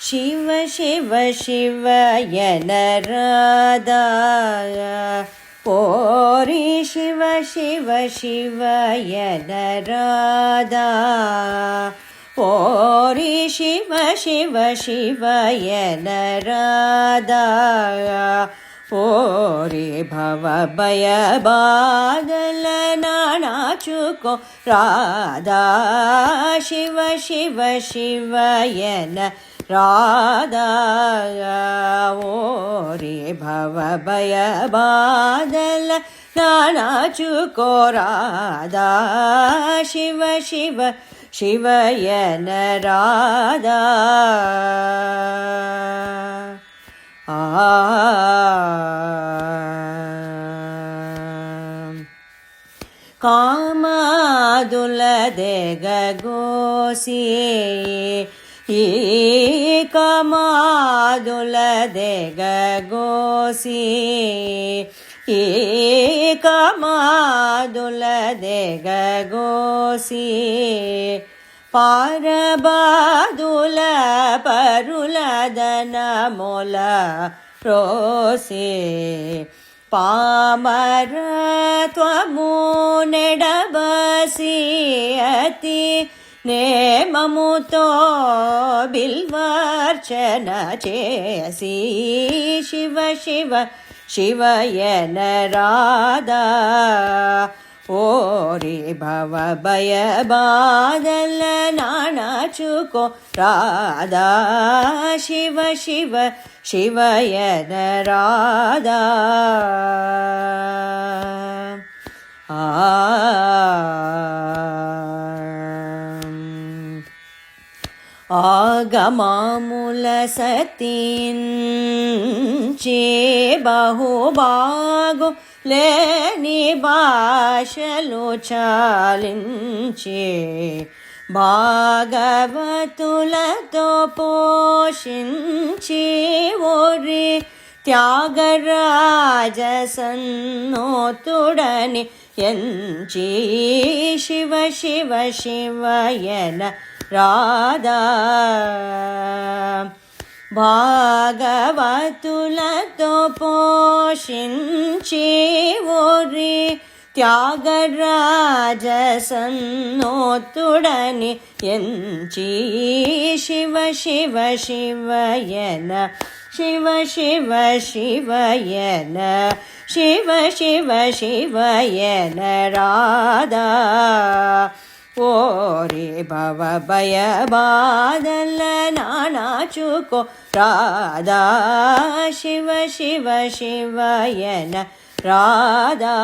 ಶಿವ ಶಿವ ಶಿವಯನ ರಾಧಾ ಓರಿ ಶಿವ ಶಿವ ಶಿವಯನ ರಾಧಾ ಓರಿ ಶಿವ ಶಿವ ಶಿವಯನ ರಾಧಾ ಓರಿ ಭವ ಭಯ ಬಾದಲ ನಾಚುಕೋ ರಾಧಾ ಶಿವ ಶಿವ ಶಿವಯನ ರಾಧಾ ಓರಿ ಭವ ಭಯ ಬಾದಲ ನಾಚುಕೋ ರಾಧಾ ಶಿವ ಶಿವ ಶಿವಯನ ರಾಧಾ ಕಾಮಾದುಲದೆಗ ಗೋಸಿಯೇ ಈ ಕಾಮಾದುಲದೆಗ ಗೋಸಿಯೇ ಈ ಕಾಮಾದುಲದೆಗ ಗೋಸಿಯೇ ಪಾರಬಾದುಲ ಪರುಲದನ ಮೊಲ ರೋಸೆ ಪಾಮರ ತ್ವಮು ನೆಡಬಸಿ ಅತಿ ನೇಮಮುತೋ ಬಿಲ್ವಾರ್ಚನ ಚೇಸಿ ಶಿವ ಶಿವ ಶಿವಯನ ರಾಧಾ ಓರಿ ಭವ ಭಯ ಬಾದಲ ನಾಚುಕೋ ರಾಧಾ ಶಿವ ಶಿವ ಶಿವಯನ ರಾಧಾ ಆಗಮಾಮೂಲ ಸತೀಂಚೇ ಬಹುಭಾಗು లేని భాషలు చాలించే భాగవతులతో పోషించి ఓరి త్యాగరాజ సన్నోతుడని ఎంచి శివ శివ శివయన రాధా భాగవతులతో పోషించి ఓరి త్యాగరాజ సన్నోతుడని ఎంచి శివ శివ శివయన శివ శివ శివయన శివ శివ శివయన రాధా ఓరి భవ భయ బాదల నాచుకో రాధా శివ శివ శివయన రాధా